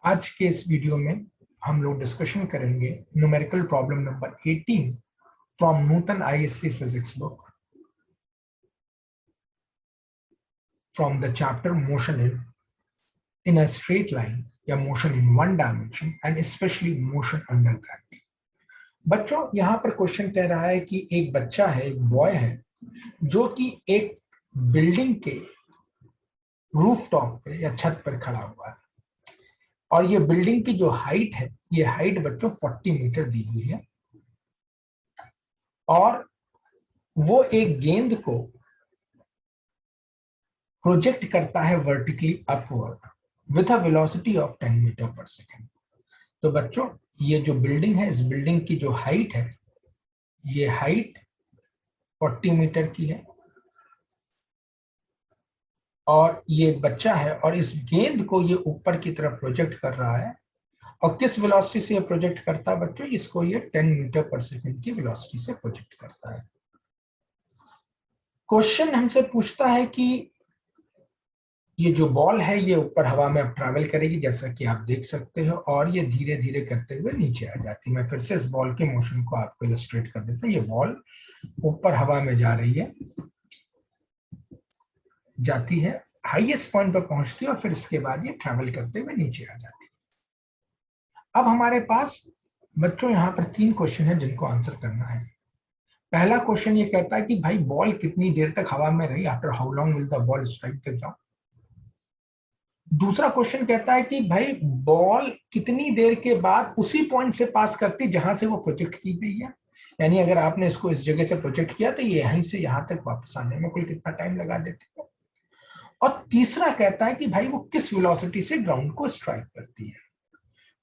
आज के इस वीडियो में हम लोग डिस्कशन करेंगे numerical problem number 18 from Nutan ISC physics book from the chapter motion in a straight line या motion in one dimension and specially motion under gravity. बच्चों, यहाँ पर क्वेश्चन कह रहा है कि एक बच्चा है, एक बॉय है, जो कि एक बिल्डिंग के रूफटॉप पे या छत पर खड़ा हुआ है और ये बिल्डिंग की जो हाइट है, ये हाइट बच्चों 40 मीटर दी हुई है और वो एक गेंद को प्रोजेक्ट करता है vertically upward with a velocity of 10 metre पर सेकेंड। तो बच्चों, ये जो बिल्डिंग है, इस बिल्डिंग की जो हाइट है, ये हाइट 40 मीटर की है और ये एक बच्चा है और इस गेंद को ये ऊपर की तरफ प्रोजेक्ट कर रहा है। और किस वेलोसिटी से ये प्रोजेक्ट करता है बच्चों? इसको ये 10 मीटर पर सेकेंड की वेलोसिटी से प्रोजेक्ट करता है। क्वेश्चन हमसे पूछता है कि ये जो बॉल है ये ऊपर हवा में अब ट्रैवल करेगी, जैसा कि आप देख सकते हो, और ये धीरे धीरे करते हुए नीचे आ जाती है। मैं फिर से इस बॉल के मोशन को आपको इलस्ट्रेट कर देता हूँ। ये बॉल ऊपर हवा में जा रही है, जाती है, हाईएस्ट पॉइंट पर पहुंचती है और फिर इसके बाद ये ट्रैवल करते हुए नीचे आ जाती है। अब हमारे पास बच्चों यहाँ पर 3 क्वेश्चन है जिनको आंसर करना है। पहला क्वेश्चन ये कहता है कि भाई बॉल कितनी देर तक हवा में रही, after how long will the ball strike the ground. दूसरा क्वेश्चन कहता है कि भाई बॉल कितनी देर के बाद उसी पॉइंट से पास करती जहां से वो प्रोजेक्ट की गई है, यानी अगर आपने इसको इस जगह से प्रोजेक्ट किया तो ये यहीं से यहां तक वापस आने में कुल कितना टाइम लगा देते हैं। और तीसरा कहता है कि भाई वो किस वेलोसिटी से ग्राउंड को स्ट्राइक करती है।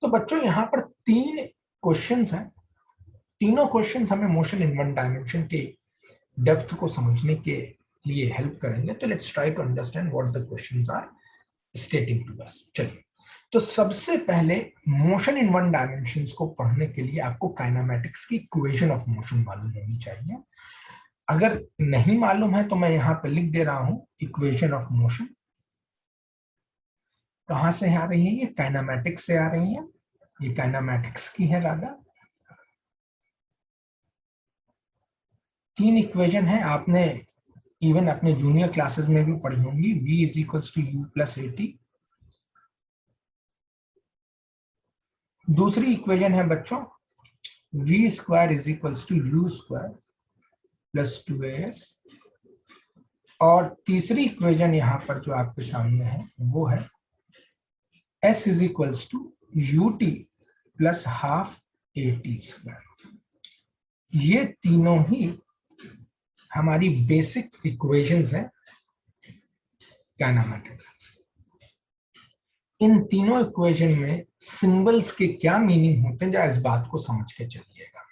तो बच्चों, यहाँ पर 3 क्वेश्चंस हैं। तीनों क्वेश्चंस हमें मोशन इन वन डायमेंशन के डेप्थ को समझने के लिए हेल्प करेंगे। तो let's try to understand what the questions are stating to us. चलिए, तो सबसे पहले मोशन इन वन डायमेंशंस को पढ़ने के लिए आपको काइनेमैटिक्स की इक्वेशन ऑफ मोशन मालूम होनी चाहिए। अगर नहीं मालूम है तो मैं यहां पे लिख दे रहा हूं इक्वेशन ऑफ मोशन। कहां से आ रही है? ये काइनेमैटिक्स से आ रही है। ये काइनेमैटिक्स की है राधा। 3 इक्वेशन है, आपने इवन अपने जूनियर क्लासेस में भी पढ़ी होंगी। v is equals to U plus A T. दूसरी इक्वेशन है बच्चों v square is equals to U square plus 2as। और तीसरी इक्वेशन यहां पर जो आपके सामने है वो है s is equals to U T plus half A T square. ये तीनों ही हमारी बेसिक इक्वेशंस हैं काइनेमैटिक्स। इन तीनों इक्वेशन में सिंबल्स के क्या मीनिंग होते हैं, जरा इस बात को समझ के चलिएगा।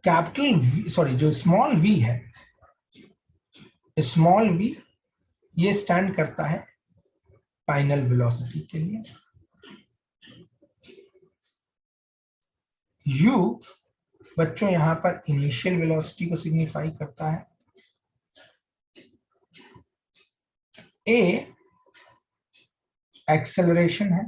कैपिटल वी, सॉरी, जो स्मॉल वी है, स्मॉल वी ये स्टैंड करता है फाइनल वेलोसिटी के लिए। यू बच्चों यहां पर इनिशियल वेलोसिटी को सिग्निफाई करता है। ए एक्सेलरेशन है।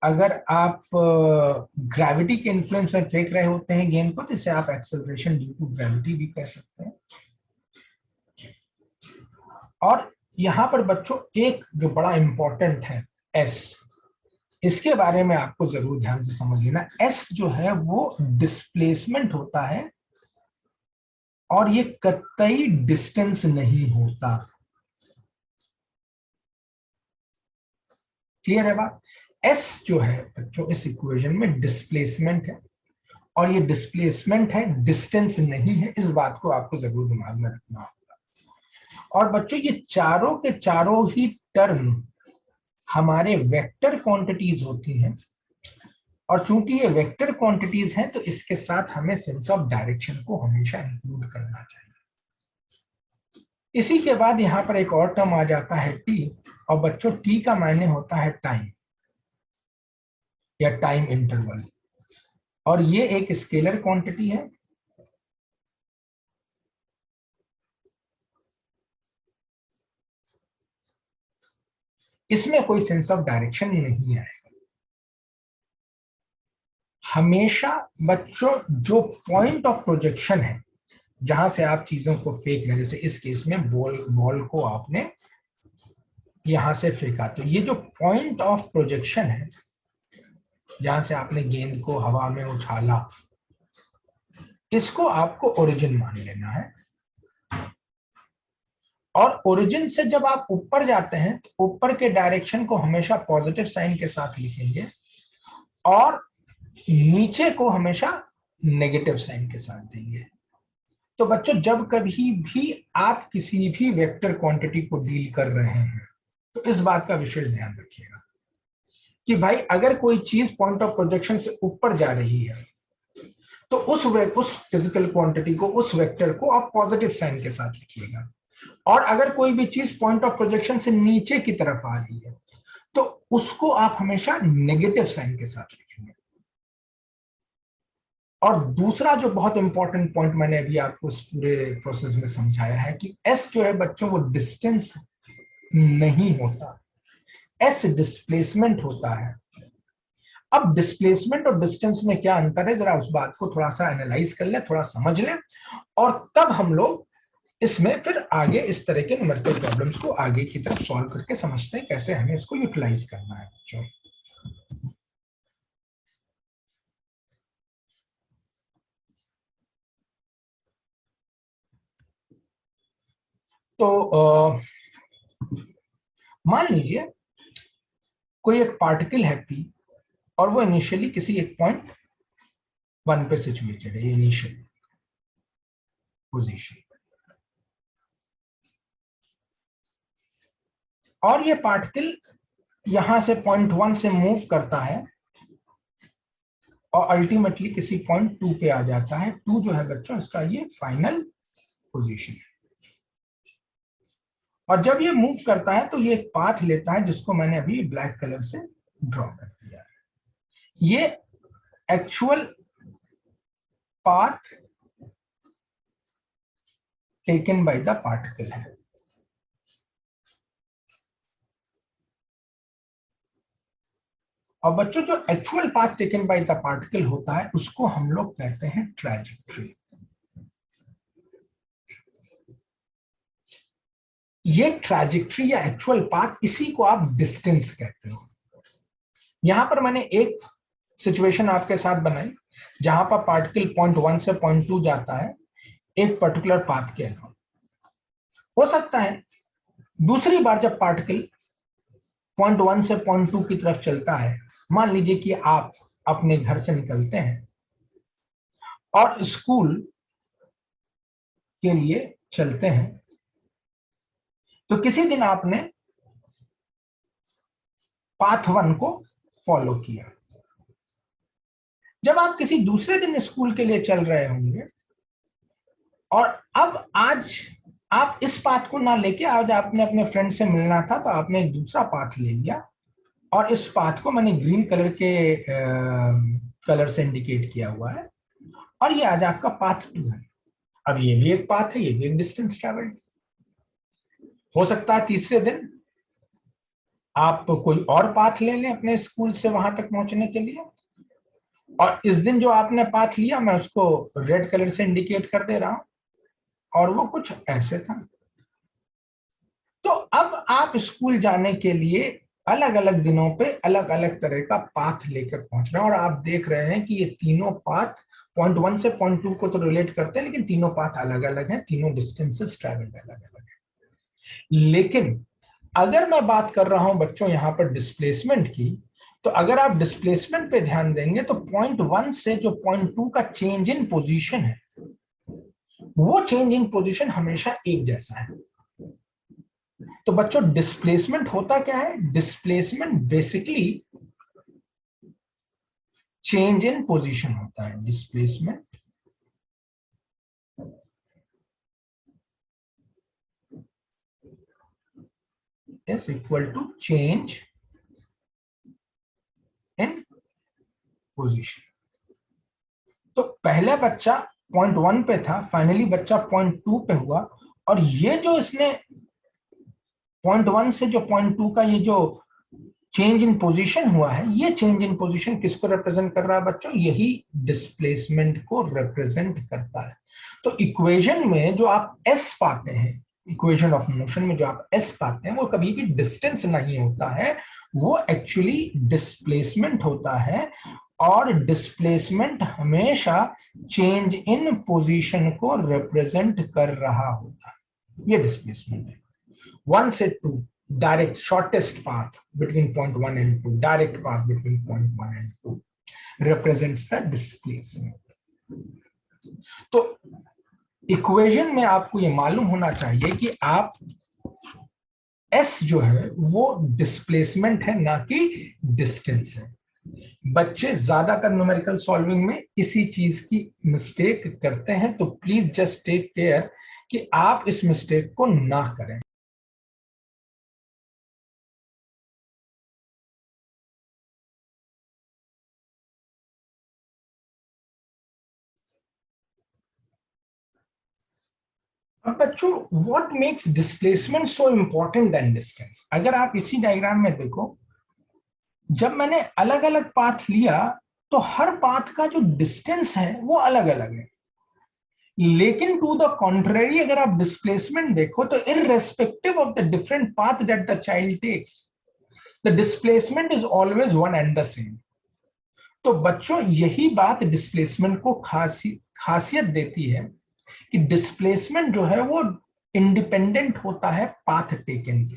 अगर आप ग्रेविटी के इन्फ्लुएंस में फेंक रहे होते हैं गेंद को तो इसे आप एक्सेलरेशन ड्यू टू ग्रेविटी भी कह सकते हैं। और यहां पर बच्चों एक जो बड़ा इंपॉर्टेंट है एस, इसके बारे में आपको जरूर ध्यान से समझ लेना। एस जो है वो डिस्प्लेसमेंट होता है और ये कतई डिस्टेंस नहीं होता। क्लियर है बात? एस जो है बच्चों इस इक्वेशन में डिस्प्लेसमेंट है और ये डिस्प्लेसमेंट है, डिस्टेंस नहीं है। इस बात को आपको जरूर दिमाग में रखना होगा। और बच्चों ये चारों के चारों ही टर्म हमारे वेक्टर क्वांटिटीज होती हैं और चूंकि ये वेक्टर क्वांटिटीज हैं तो इसके साथ हमें सेंस ऑफ डायरेक्शन को हमेशा इंक्लूड करना चाहिए। इसी के बाद यहां पर एक और टर्म आ जाता है टी, और बच्चों टी का मायने होता है टाइम या टाइम इंटरवल, और ये एक स्केलर क्वांटिटी है। इसमें कोई सेंस ऑफ डायरेक्शन नहीं आएगा। हमेशा बच्चों जो पॉइंट ऑफ प्रोजेक्शन है, जहां से आप चीजों को फेंक रहे हैं, जैसे इस केस में बॉल को आपने यहां से फेंका, तो ये जो पॉइंट ऑफ प्रोजेक्शन है, जहां से आपने गेंद को हवा में उछाला, इसको आपको ओरिजिन मान लेना है। और ओरिजिन से जब आप ऊपर जाते हैं तो ऊपर के डायरेक्शन को हमेशा पॉजिटिव साइन के साथ लिखेंगे और नीचे को हमेशा नेगेटिव साइन के साथ देंगे। तो बच्चों जब कभी भी आप किसी भी वेक्टर क्वांटिटी को डील कर रहे हैं तो इस बात का विशेष ध्यान रखिएगा कि भाई अगर कोई चीज पॉइंट ऑफ प्रोजेक्शन से ऊपर जा रही है तो उस फिजिकल क्वांटिटी को, उस वेक्टर को आप पॉजिटिव साइन के साथ लिखिएगा, और अगर कोई भी चीज पॉइंट ऑफ प्रोजेक्शन से नीचे की तरफ आ रही है तो उसको आप हमेशा नेगेटिव साइन के साथ लिखेंगे। और दूसरा जो बहुत इंपॉर्टेंट पॉइंट मैंने अभी आपको इस पूरे प्रोसेस में समझाया है कि एस जो है बच्चों वो डिस्टेंस नहीं होता, एस डिस्प्लेसमेंट होता है। अब डिस्प्लेसमेंट और डिस्टेंस में क्या अंतर है, जरा उस बात को थोड़ा सा एनालाइज कर लें, थोड़ा समझ लें, और तब हम लोग इसमें फिर आगे इस तरह के न्यूमेरिकल प्रॉब्लम्स को आगे की तरफ सॉल्व करके समझते हैं कैसे हमें इसको यूटिलाइज करना है बच्चों। तो मान लीजिए कोई एक पार्टिकल है P और वो इनिशियली किसी एक पॉइंट 1 पे सिचुएटेड है, इनिशियल पोजीशन, और ये पार्टिकल यहां से पॉइंट 1 से मूव करता है और अल्टीमेटली किसी पॉइंट 2 पे आ जाता है। 2 जो है बच्चों इसका ये फाइनल पोजीशन है। और जब ये मूव करता है तो ये एक पाथ लेता है जिसको मैंने अभी ब्लैक कलर से ड्रॉ कर दिया है। ये actual path taken by the particle है। और बच्चों जो actual path taken by the particle होता है उसको हम लोग कहते हैं ट्रैजेक्टरी। ये ट्रैजेक्टरी या एक्चुअल पाथ, इसी को आप डिस्टेंस कहते हो। यहां पर मैंने एक सिचुएशन आपके साथ बनाई जहां पर पार्टिकल पॉइंट 1 से पॉइंट 2 जाता है एक पर्टिकुलर पाथ के अलावा। हो सकता है दूसरी बार जब पार्टिकल पॉइंट 1 से पॉइंट 2 की तरफ चलता है, मान लीजिए कि आप अपने घर से निकलते हैं और स्कूल के लिए चलते हैं, तो किसी दिन आपने पाथ 1 को फॉलो किया। जब आप किसी दूसरे दिन स्कूल के लिए चल रहे होंगे और अब आज आप इस पाथ को ना लेके, आज आपने अपने फ्रेंड से मिलना था तो आपने एक दूसरा पाथ ले लिया, और इस पाथ को मैंने ग्रीन कलर के कलर से इंडिकेट किया हुआ है, और ये आज आपका पाथ 2 है। अब ये भी एक पाथ है, ये भी एक डिस्टेंस ट्रेवल्ड। हो सकता है तीसरे दिन आप कोई और पाथ ले लें अपने स्कूल से वहां तक पहुंचने के लिए, और इस दिन जो आपने पाथ लिया मैं उसको रेड कलर से इंडिकेट कर दे रहा हूं, और वो कुछ ऐसे था। तो अब आप स्कूल जाने के लिए अलग अलग दिनों पे अलग अलग तरह का पाथ लेकर पहुंच रहे हैं, और आप देख रहे हैं कि ये तीनों पाथ पॉइंट 1 से पॉइंट 2 को तो रिलेट करते हैं, लेकिन तीनों पाथ अलग अलग हैं, तीनों डिस्टेंसेस ट्रैवल्ड अलग अलग है। लेकिन अगर मैं बात कर रहा हूं बच्चों यहां पर डिस्प्लेसमेंट की, तो अगर आप डिस्प्लेसमेंट पे ध्यान देंगे तो पॉइंट 1 से जो पॉइंट 2 का चेंज इन पोजीशन है, वो चेंज इन पोजीशन हमेशा एक जैसा है। तो बच्चों डिस्प्लेसमेंट होता क्या है? Displacement basically change in position होता है। Displacement is equal to change in position। तो पहले बच्चा पॉइंट 1 पे था, फाइनली बच्चा पॉइंट 2 पे हुआ, और ये जो इसने पॉइंट 1 से जो पॉइंट 2 का ये जो चेंज इन पोजीशन हुआ है, ये चेंज इन पोजीशन किसको रिप्रेजेंट कर रहा है बच्चों? यही डिस्प्लेसमेंट को रिप्रेजेंट करता है। तो इक्वेशन में जो आप एस पाते हैं, इक्वेशन ऑफ मोशन में जो आप एस पाते हैं, वो कभी भी डिस्टेंस नहीं होता है, वो एक्चुअली डिस्प्लेसमेंट होता है। और डिस्प्लेसमेंट हमेशा चेंज इन पोजीशन को रिप्रेजेंट कर रहा होता है। ये डिस्प्लेसमेंट है। 1 से 2, direct shortest path between point 1 and 2, direct path between point 1 and 2 represents the displacement. तो इक्वेशन में आपको ये मालूम होना चाहिए कि आप S जो है वो डिस्प्लेसमेंट है, ना कि डिस्टेंस है। बच्चे ज्यादातर न्यूमेरिकल सॉल्विंग में इसी चीज की मिस्टेक करते हैं, तो प्लीज जस्ट टेक केयर कि आप इस मिस्टेक को ना करें। अब बच्चों, what makes displacement so important then distance? अगर आप इसी डायग्राम में देखो, जब मैंने अलग अलग पाथ लिया तो हर पाथ का जो डिस्टेंस है वो अलग अलग है, लेकिन टू द कॉन्ट्ररी अगर आप डिस्प्लेसमेंट देखो तो irrespective of the different path that the child takes, the displacement is always one and the same. तो बच्चों, यही बात डिस्प्लेसमेंट को खासियत देती है कि डिस्प्लेसमेंट जो है वो इंडिपेंडेंट होता है पाथ टेकन के।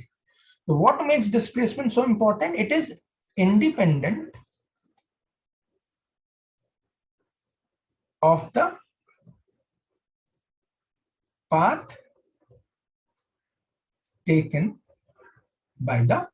तो what makes displacement so important? It is independent of the path taken by the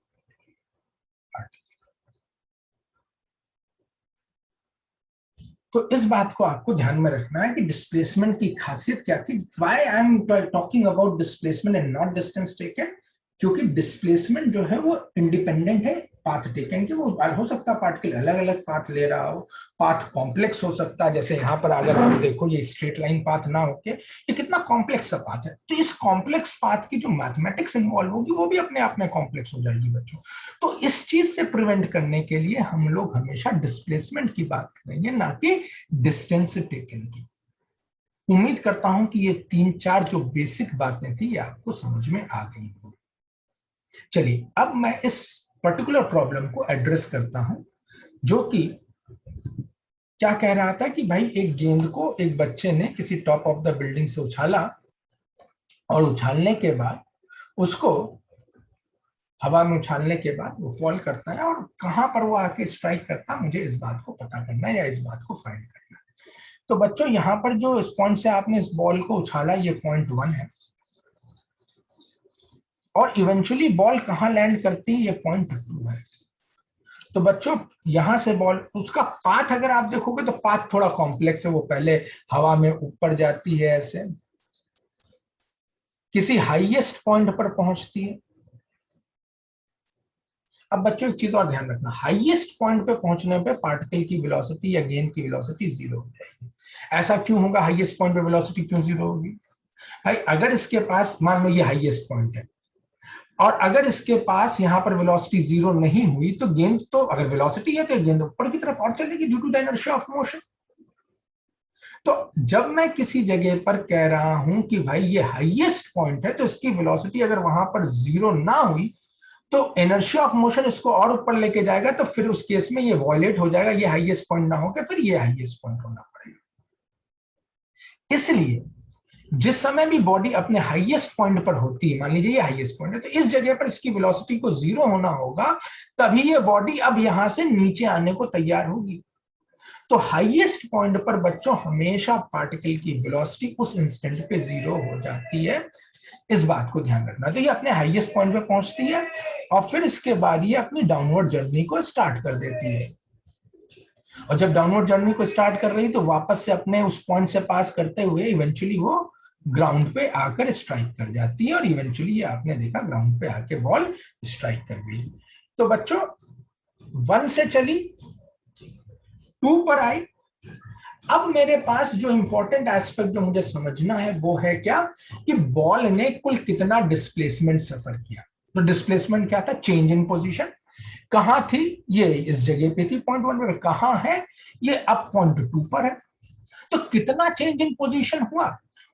तो इस बात को आपको ध्यान में रखना है कि डिस्प्लेसमेंट की खासियत क्या थी। Why I am talking about displacement and not distance taken? क्योंकि डिस्प्लेसमेंट जो है वो इंडिपेंडेंट है पाथ टेकन के। वो हो सकता है पार्टिकल अलग अलग पाथ ले रहा हो, पाथ कॉम्प्लेक्स हो सकता है। जैसे यहाँ पर अगर आप देखो, ये स्ट्रेट लाइन पाथ ना होके ये कितना कॉम्प्लेक्स सा पाथ है, तो इस कॉम्प्लेक्स पाथ की जो मैथमेटिक्स इन्वॉल्व होगी वो भी अपने आप में कॉम्प्लेक्स हो जाएगी बच्चों। तो इस चीज से प्रिवेंट करने के लिए हम लोग हमेशा डिस्प्लेसमेंट की बात करेंगे, ना कि डिस्टेंस टेकन की। उम्मीद करता हूं कि ये 3-4 जो बेसिक बातें थी ये आपको समझ में आ गई होंगी। चलिए, अब मैं इस पर्टिकुलर प्रॉब्लम को एड्रेस करता हूं, जो कि क्या कह रहा था कि भाई एक गेंद को एक बच्चे ने किसी टॉप ऑफ द बिल्डिंग से उछाला, और उछालने के बाद उसको हवा में उछालने के बाद वो फॉल करता है, और कहां पर वो आके स्ट्राइक करता है, मुझे इस बात को पता करना है या इस बात को फाइंड करना है। तो बच्चों, यहां पर जो इस पॉइंट से आपने इस बॉल को उछाला, ये पॉइंट 1 है, और इवेंचुअली बॉल कहां लैंड करती है, ये पॉइंट 2 है। तो बच्चों, यहां से बॉल, उसका पाथ अगर आप देखोगे तो पाथ थोड़ा कॉम्प्लेक्स है। वो पहले हवा में ऊपर जाती है, ऐसे किसी हाईएस्ट पॉइंट पर पहुंचती है। अब बच्चों, एक चीज और ध्यान रखना, हाईएस्ट पॉइंट पे पहुंचने पे पार्टिकल की वेलोसिटी या गेंद की वेलोसिटी 0 हो जाएगी। ऐसा क्यों होगा? हाईएस्ट पॉइंट पे वेलोसिटी क्यों 0 होगी? भाई, अगर इसके पास, मान लो ये हाईएस्ट पॉइंट है, और अगर इसके पास यहाँ पर वेलोसिटी 0 नहीं हुई, तो गेंद, तो अगर वेलोसिटी है तो गेंद ऊपर की तरफ और चलेगी due to the inertia of motion. तो जब मैं किसी जगह पर कह रहा हूं कि भाई ये हाईएस्ट पॉइंट है, तो इसकी वेलोसिटी अगर वहां पर 0 ना हुई तो इनर्शिया ऑफ मोशन इसको और ऊपर लेके जाएगा, तो फिर उस केस में ये वॉयलेट हो जाएगा, ये हाईएस्ट पॉइंट ना होकर फिर ये हाईएस्ट पॉइंट होना पड़ेगा। इसलिए जिस समय भी बॉडी अपने हाईएस्ट पॉइंट पर होती है, मान लीजिए ये हाईएस्ट पॉइंट है, तो इस जगह पर इसकी वेलोसिटी को 0 होना होगा, तभी ये बॉडी अब यहां से नीचे आने को तैयार होगी। तो हाईएस्ट पॉइंट पर बच्चों हमेशा पार्टिकल की वेलोसिटी उस इंस्टेंट पे 0 हो जाती है। इस बात को ध्यान रखना। तो ये अपने हाईएस्ट पॉइंट पे पहुंचती है, और फिर इसके बाद ये अपनी डाउनवर्ड जर्नी को स्टार्ट कर देती है। और जब डाउनवर्ड जर्नी को स्टार्ट कर रही, तो वापस से अपने उस पॉइंट से पास करते हुए इवेंचुअली वो ग्राउंड पे आकर स्ट्राइक कर जाती है, और इवेंचुअली ये आपने देखा ग्राउंड पे आके बॉल स्ट्राइक कर गई। तो बच्चों, 1 से चली, 2 पर आई। अब मेरे पास जो इंपॉर्टेंट एस्पेक्ट जो मुझे समझना है वो है क्या, कि बॉल ने कुल कितना डिस्प्लेसमेंट सफर किया। तो डिस्प्लेसमेंट क्या था? Change in position. कहां थी? ये इस जगह पे थी पॉइंट 1 पे। कहां है? ये अब पॉइंट 2 पर है। तो कितना चेंज इन पोजीशन हुआ?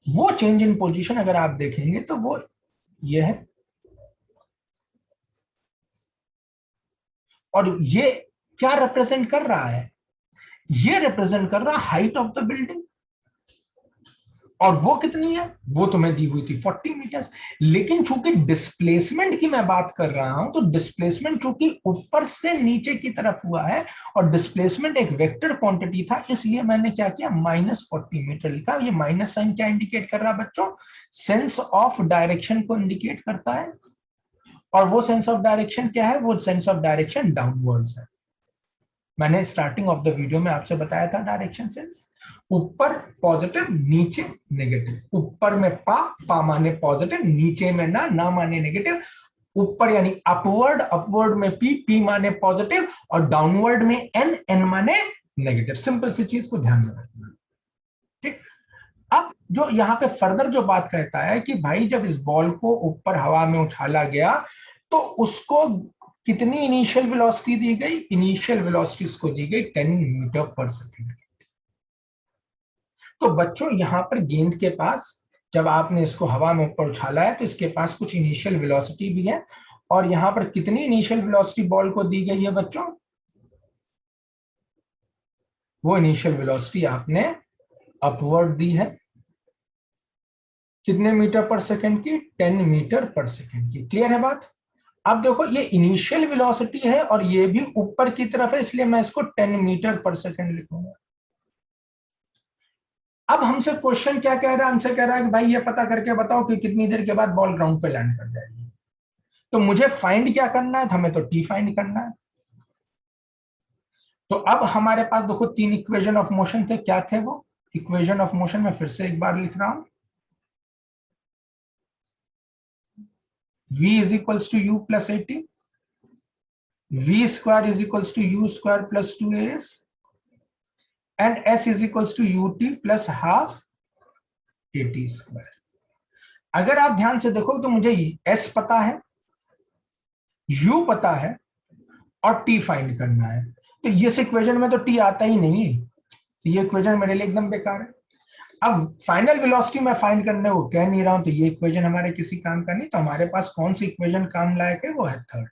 वो चेंज इन पोजीशन अगर आप देखेंगे तो वो ये है, और ये क्या रिप्रेजेंट कर रहा है? ये रिप्रेजेंट कर रहा है हाइट ऑफ द बिल्डिंग। और वो कितनी है? वो तुम्हें दी हुई थी 40 मीटर्स। लेकिन चूंकि डिस्प्लेसमेंट की मैं बात कर रहा हूं, तो डिस्प्लेसमेंट चूंकि ऊपर से नीचे की तरफ हुआ है और डिस्प्लेसमेंट एक वेक्टर क्वांटिटी था, इसलिए मैंने क्या किया? -40 मीटर लिखा। ये माइनस साइन क्या इंडिकेट कर रहा है बच्चों? सेंस ऑफ डायरेक्शन को इंडिकेट करता है। और वो सेंस ऑफ डायरेक्शन क्या है? वो सेंस ऑफ डायरेक्शन डाउनवर्ड्स है। मैंने स्टार्टिंग ऑफ द वीडियो में आपसे बताया था डायरेक्शन सेंस। ऊपर पॉजिटिव, नीचे नेगेटिव। ऊपर में पा माने पॉजिटिव, नीचे में ना माने नेगेटिव। ऊपर यानी अपवर्ड, अपवर्ड में पी माने पॉजिटिव, और डाउनवर्ड में एन माने नेगेटिव। सिंपल सी चीज को ध्यान में रखना। ठीक। अब जो यहाँ पे फर्दर जो बात कहता है कि भाई जब इस बॉल को ऊपर हवा में उछाला गया तो उसको कितनी इनिशियल वेलोसिटी दी गई? इनिशियल वेलोसिटी इसको दी गई 10 मीटर पर सेकंड। तो बच्चों यहां पर गेंद के पास, जब आपने इसको हवा में ऊपर उछाला है तो इसके पास कुछ इनिशियल वेलोसिटी भी है। और यहां पर कितनी इनिशियल वेलोसिटी बॉल को दी गई है बच्चों? वो इनिशियल वेलोसिटी आपने अपवर्ड दी है। कितने मीटर पर सेकंड की? 10 मीटर पर सेकंड की। क्लियर है बात? अब देखो ये इनिशियल वेलोसिटी है और ये भी ऊपर की तरफ है, इसलिए मैं इसको 10 मीटर पर सेकंड लिखूंगा। अब हमसे क्वेश्चन क्या कह रहा है? हमसे कह रहा है कि भाई ये पता करके बताओ कि कितनी देर के बाद बॉल ग्राउंड पे लैंड कर जाएगी। तो मुझे फाइंड क्या करना है? हमें तो टी फाइंड करना है। तो अब हमारे पास देखो 3 इक्वेशन ऑफ मोशन थे। क्या थे वो इक्वेशन ऑफ मोशन? में फिर से एक बार लिख रहा हूं। v is equals to u plus 80, v square is equals to u square plus 2as, and s is equals to ut plus half at square। अगर आप ध्यान से देखो तो मुझे s पता है, u पता है, और t फाइंड करना है। तो इस इक्वेशन में तो t आता ही नहीं, तो ये इक्वेशन मेरे लिए एकदम बेकार है। अब फाइनल वेलोसिटी मैं फाइंड करने को कह नहीं रहा हूं, तो ये इक्वेशन हमारे किसी काम का नहीं। तो हमारे पास कौन सी इक्वेशन काम लायक है? वो है थर्ड।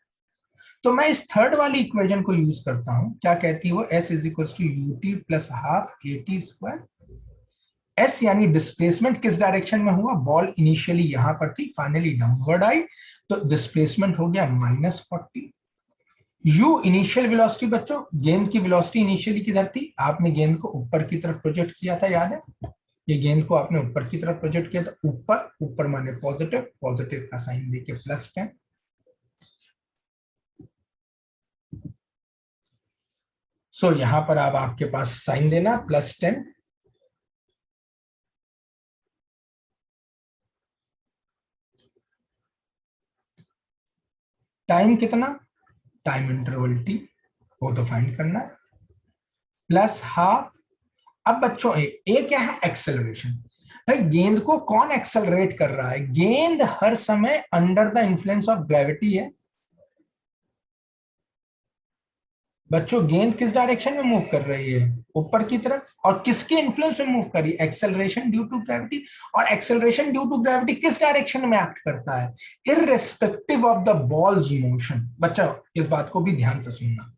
तो मैं इस थर्ड वाली इक्वेशन को यूज करता हूं। क्या कहती है वो? s is equal to ut plus half at square. s यानी डिस्प्लेसमेंट किस डायरेक्शन में हुआ? बॉल इनिशियली यहां पर थी, फाइनली डाउनवर्ड आई, तो डिस्प्लेसमेंट हो गया -40। u इनिशियल वेलोसिटी बच्चों, गेंद की वेलोसिटी इनिशियली किधर थी? आपने गेंद को ऊपर की तरफ प्रोजेक्ट किया था, याद है? ये गेंद को आपने ऊपर की तरफ प्रोजेक्ट किया था। ऊपर, ऊपर माने पॉजिटिव, पॉजिटिव का साइन देके +10। सो यहां पर अब आपके पास साइन देना +10। टाइम कितना? टाइम इंटरवल t, वो तो फाइंड करना है, प्लस हाफ। अब बच्चों ए क्या है? एक्सेलरेशन। भाई गेंद को कौन एक्सेलरेट कर रहा है? गेंद हर समय under the influence of gravity है। बच्चों गेंद किस डायरेक्शन में मूव कर रही है? ऊपर की तरफ। और किसके इन्फ्लुएंस में मूव कर रही है? Acceleration due to gravity. और एक्सेलरेशन ड्यू टू ग्रेविटी किस डायरेक्शन में एक्ट करता है? Irrespective of the ball's motion. बच्चों इस बात को भी ध्यान से सुनना।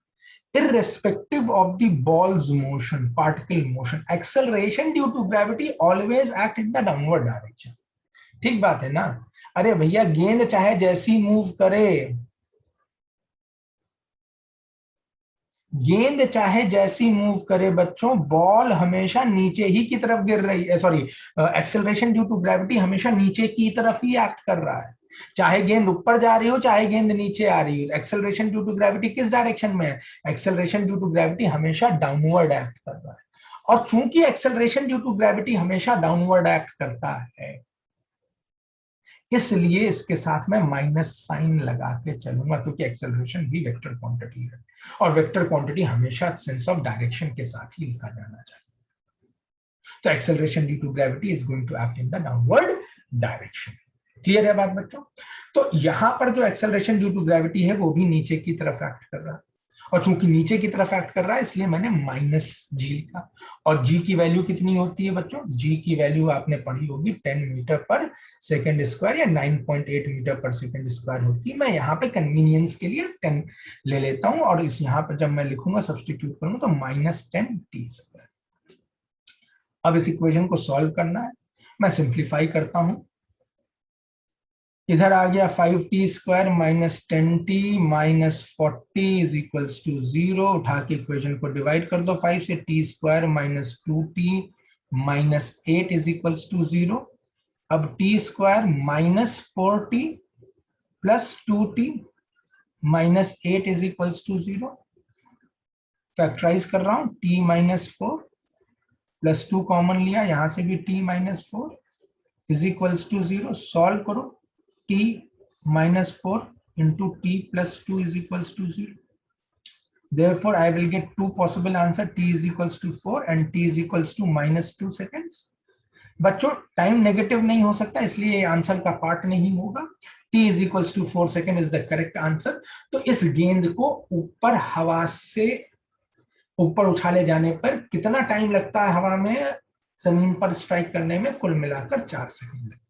irrespective of the ball's motion, particle motion, acceleration due to gravity always act in the downward direction। ठीक बात है ना? अरे भैया गेंद चाहे जैसी मूव करे, गेंद चाहे जैसी मूव करे बच्चों, बॉल हमेशा नीचे ही की तरफ गिर रही है। Sorry, acceleration due to gravity हमेशा नीचे की तरफ ही एक्ट कर रहा है। चाहे गेंद ऊपर जा रही हो, चाहे गेंद नीचे आ रही हो, एक्सेलरेशन ड्यू टू ग्रेविटी किस डायरेक्शन में है? एक्सेलरेशन ड्यू टू ग्रेविटी हमेशा डाउनवर्ड एक्ट कर रहा है। और चूंकि एक्सेलरेशन ड्यू टू ग्रेविटी हमेशा डाउनवर्ड एक्ट करता है, इसलिए इसके साथ में माइनस साइन लगा के चलूंगा, क्योंकि एक्सेलरेशन भी वेक्टर क्वांटिटी है और वेक्टर क्वांटिटी हमेशा सेंस ऑफ डायरेक्शन के साथ ही लिखा जाना चाहिए। तो acceleration due to gravity is going to act in the downward direction. Clear है बात बच्चों? तो यहां पर जो एक्सेलरेशन ड्यू टू ग्रेविटी है वो भी नीचे की तरफ एक्ट कर रहा है, और चूंकि नीचे की तरफ एक्ट कर रहा है इसलिए मैंने माइनस जी लिखा। और जी की वैल्यू कितनी होती है बच्चों? जी की वैल्यू आपने पढ़ी होगी 10 मीटर पर सेकेंड स्क्वायर या 9.8 मीटर पर सेकेंड स्क्वायर होती है। मैं यहाँ पे कन्वीनियंस के लिए 10 ले लेता हूं, और इस यहाँ पर जब मैं लिखूंगा सब्सटीट्यूट करूंगा तो -10t²। अब इस इक्वेशन को सॉल्व करना है, मैं सिंप्लीफाई करता हूं। इधर आ गया 5t² -10t -40 is equals to 0। उठा के इक्वेशन को डिवाइड कर दो 5 से, t² -2t -8 is equals to 0। अब t² -4t plus 2t -8 is equals to 0। Factorize कर रहा हूं, t -4 प्लस 2 कॉमन लिया, यहां से भी t -4 is equals to 0। Solve करो, t -4 into t plus 2 is equals to 0. Therefore, I will get two possible answer, t is equals to 4 and t is equals to -2 seconds. बच्चों time negative नहीं हो सकता इसलिए answer का part नहीं होगा। t is equals to 4 second is the correct answer. तो इस गेंद को ऊपर हवा से ऊपर उछाले जाने पर कितना टाइम लगता है हवा में जमीन पर स्ट्राइक करने में? कुल मिलाकर 4 सेकेंड लगता है।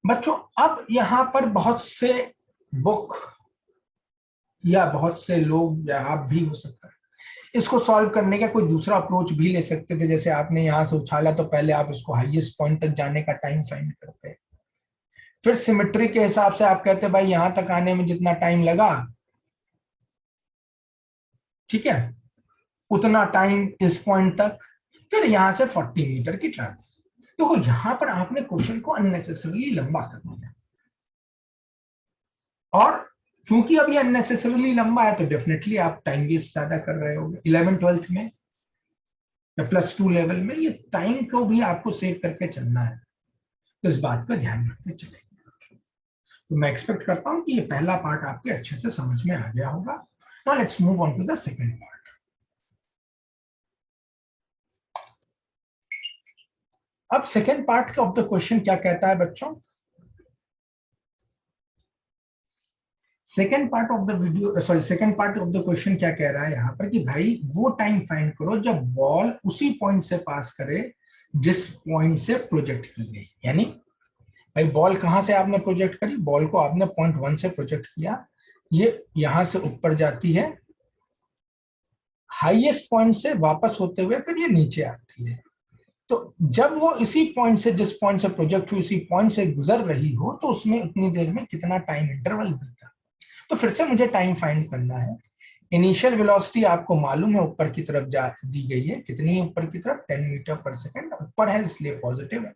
बच्चों अब यहां पर बहुत से बुक या बहुत से लोग या आप भी हो सकता है इसको सॉल्व करने का कोई दूसरा अप्रोच भी ले सकते थे। जैसे आपने यहां से उछाला तो पहले आप इसको हाईएस्ट पॉइंट तक जाने का टाइम फाइंड करते हैं, फिर सिमेट्री के हिसाब से आप कहते भाई यहां तक आने में जितना टाइम लगा, ठीक है, उतना टाइम इस पॉइंट तक, फिर यहां से 40 मीटर की ट्रैवल। देखो यहां पर आपने क्वेश्चन को अननेसेसरीली लंबा कर दिया, और क्योंकि अब ये अननेसेसरीली लंबा है तो डेफिनेटली आप टाइम वेस्ट ज्यादा कर रहे होगे। 11th-12th में या +2 लेवल में ये टाइम को भी आपको सेव करके चलना है, तो इस बात का ध्यान रखते चलेंगे। तो मैं एक्सपेक्ट करता हूं कि ये पहला पार्ट आपके अच्छे से समझ में आ गया होगा। Now let's move on to the second part. अब second part of the question क्या कहता है बच्चों? Second part of the video second part of the question क्या कह रहा है यहाँ पर कि भाई वो टाइम फाइंड करो जब बॉल उसी पॉइंट से पास करे जिस पॉइंट से प्रोजेक्ट की गई। यानी भाई बॉल कहां से आपने प्रोजेक्ट करी? बॉल को आपने पॉइंट 1 से प्रोजेक्ट किया, ये यहां से ऊपर जाती है, हाईएस्ट पॉइंट से वापस होते हुए फिर ये नीचे आती है। तो जब वो इसी पॉइंट से, जिस पॉइंट से प्रोजेक्ट हुई, उसी पॉइंट से गुजर रही हो तो उसमें उतनी देर में कितना टाइम इंटरवल बीता। तो फिर से मुझे टाइम फाइंड करना है। इनिशियल वेलोसिटी आपको मालूम है ऊपर की तरफ जा दी गई है, कितनी ऊपर की तरफ? 10 मीटर पर सेकेंड ऊपर है इसलिए पॉजिटिव है।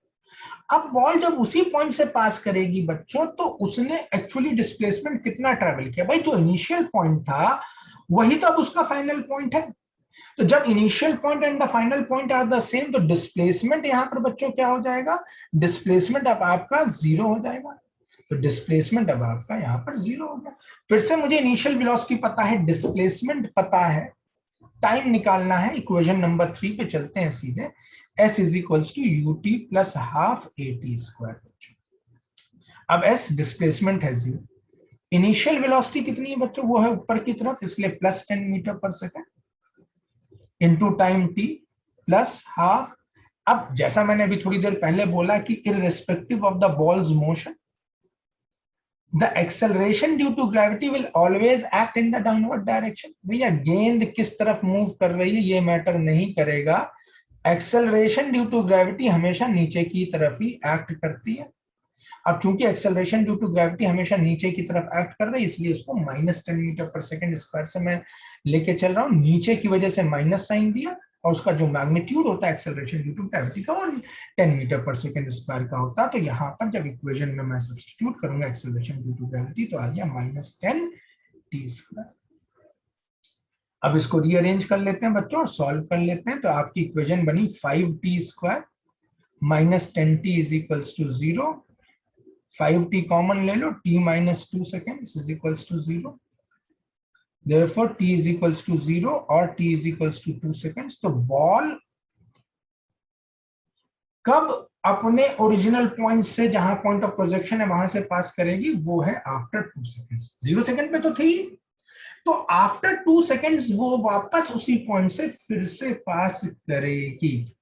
अब बॉल जब उसी पॉइंट से पास करेगी बच्चों तो उसने एक्चुअली डिस्प्लेसमेंट कितना ट्रेवल किया? भाई जो इनिशियल पॉइंट था वही तो अब उसका फाइनल पॉइंट है। तो जब initial point and the final point are the same तो डिस्प्लेसमेंट यहां पर बच्चों क्या हो जाएगा? डिस्प्लेसमेंट अब आपका 0 हो जाएगा। तो डिस्प्लेसमेंट अब आपका यहाँ पर 0 हो गया। फिर से मुझे इनिशियल वेलोसिटी पता है, डिस्प्लेसमेंट पता है, टाइम निकालना है। इक्वेशन नंबर 3 पे चलते हैं सीधे। s is equals to ut plus half at²। अब s डिस्प्लेसमेंट है 0, इनिशियल वेलोसिटी कितनी है बच्चों? वो है ऊपर की तरफ, इसलिए +10 मीटर पर second into time t plus half. अब जैसा मैंने अभी थोड़ी देर पहले बोला कि irrespective of the ball's motion the acceleration due to gravity will always act in the downward direction। भैया गेंद किस तरफ मूव कर रही है ये मैटर नहीं करेगा, एक्सेलरेशन ड्यू टू ग्रेविटी हमेशा नीचे की तरफ ही एक्ट करती है। अब चूंकि एक्सेलरेशन ड्यू टू ग्रेविटी हमेशा नीचे की तरफ एक्ट कर रही है इसलिए उसको -10 मीटर पर सेकेंड स्क्वायर से मैं लेके चल रहा हूं। नीचे की वजह से माइनस साइन दिया, और उसका जो मैग्नीट्यूड होता है एक्सेलरेशन ड्यू टू ग्रेविटी का वो 10 मीटर पर सेकेंड स्क्वायर का होता है। तो यहाँ पर जब इक्वेशन में मैं सब्स्टिट्यूट करूंगा एक्सेलरेशन ड्यू टू ग्रेविटी तो आ गया -10t²। अब इसको रीअरेंज कर लेते हैं बच्चों और सॉल्व कर लेते हैं। तो आपकी इक्वेशन बनी 5t² -10t is equals to 0। 5t common ले लो, t -2 seconds is equals to 0। Therefore t is equals to 0 और t is equals to 2 seconds। तो बॉल कब अपने ओरिजिनल पॉइंट से, जहां पॉइंट ऑफ प्रोजेक्शन है वहां से पास करेगी, वो है आफ्टर 2 सेकेंड्स। 0 सेकेंड पे तो थी, तो आफ्टर 2 सेकेंड्स वो वापस उसी पॉइंट से फिर से पास करेगी।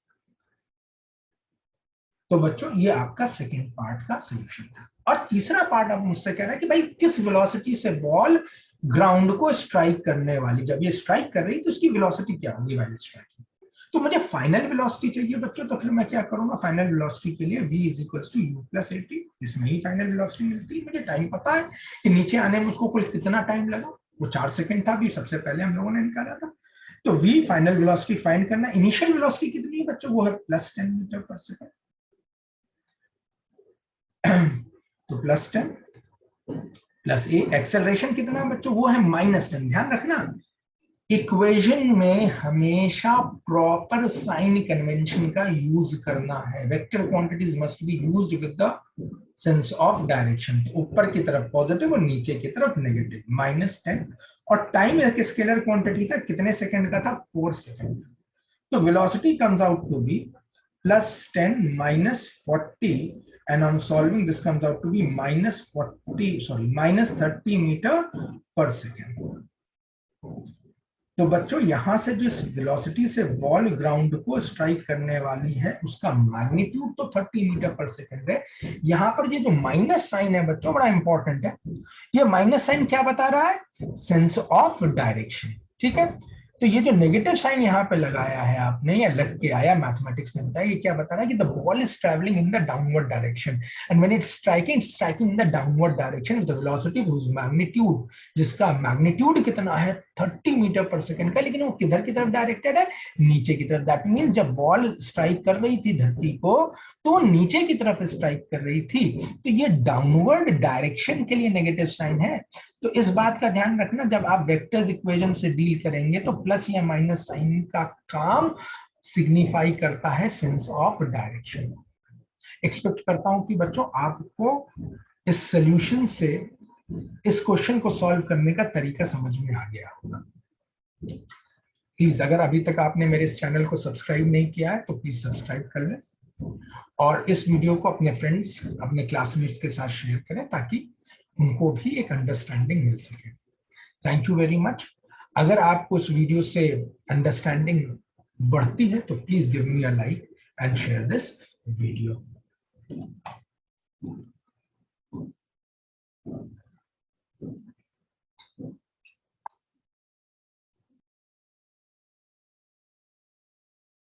तो बच्चों ये आपका सेकेंड पार्ट का सोल्यूशन था। और तीसरा पार्ट अब मुझसे कह रहा है कि भाई किस वेलोसिटी से बॉल ग्राउंड को स्ट्राइक करने वाली, जब ये स्ट्राइक कर रही तो उसकी वेलोसिटी क्या होगी वाइल स्ट्राइकिंग। तो मुझे फाइनल वेलोसिटी चाहिए बच्चों, तो फिर मैं क्या करूंगा, फाइनल वेलोसिटी के लिए v is equal to U plus A T, इसमें ही फाइनल वेलोसिटी मिलती है। मुझे टाइम पता है कि नीचे आने में उसको कुल कितना टाइम लगा, वो 4 सेकंड था भी सबसे पहले हम लोगों ने निकाला था। तो v फाइनल वेलोसिटी फाइंड करना, इनिशियल वेलोसिटी कितनी है बच्चों, वो है प्लस 10 मीटर पर सेकंड। तो प्लस 10 प्लस ए, एक्सेलरेशन कितना है बच्चों, वो है -10। ध्यान रखना इक्वेशन में हमेशा प्रॉपर साइन कन्वेंशन का यूज करना है। Vector quantities must be used with the sense of direction, ऊपर की तरफ पॉजिटिव और नीचे की तरफ नेगेटिव। -10 और टाइम एक स्केलर क्वांटिटी था, कितने सेकंड का था, 4 सेकंड। तो velocity comes out to be +10 -40 and on solving this comes out to be -30 metre पर सेकेंड। तो बच्चों यहां से जिस वेलोसिटी से बॉल ग्राउंड को स्ट्राइक करने वाली है उसका मैग्नीट्यूड तो 30 मीटर पर सेकेंड है। यहां पर ये जो माइनस साइन है बच्चों बड़ा इंपॉर्टेंट है, ये माइनस साइन क्या बता रहा है, सेंस ऑफ डायरेक्शन। ठीक है, तो ये जो नेगेटिव साइन यहाँ पे लगाया है आपने या लग के आया, मैथमेटिक्स ने बताया, ये क्या बता रहा है कि the ball is travelling in the downward direction and when it's striking in the downward direction with the velocity whose magnitude, जिसका मैग्नीट्यूड कितना है 30 मीटर पर सेकंड का, लेकिन वो किधर की तरफ डायरेक्टेड है, नीचे की तरफ। दैट मींस जब बॉल स्ट्राइक कर रही थी धरती को तो नीचे की तरफ स्ट्राइक कर रही थी, तो ये डाउनवर्ड डायरेक्शन के लिए नेगेटिव साइन है। तो इस बात का ध्यान रखना, जब आप वेक्टर्स इक्वेशन से डील करेंगे तो प्लस या माइनस साइन का काम सिग्निफाई करता है सेंस ऑफ डायरेक्शन। एक्सपेक्ट करता हूं कि बच्चों आपको इस सॉल्यूशन से इस क्वेश्चन को सॉल्व करने का तरीका समझ में आ गया होगा। प्लीज अगर अभी तक आपने मेरे इस चैनल को सब्सक्राइब नहीं किया है तो प्लीज सब्सक्राइब कर लें और इस वीडियो को अपने फ्रेंड्स, अपने क्लासमेट्स के साथ शेयर करें ताकि उनको भी एक अंडरस्टैंडिंग मिल सके। Thank you very much. अगर आपको इस वीडियो से अंडरस्टैंडिंग बढ़ती है तो please give me a like and share this video.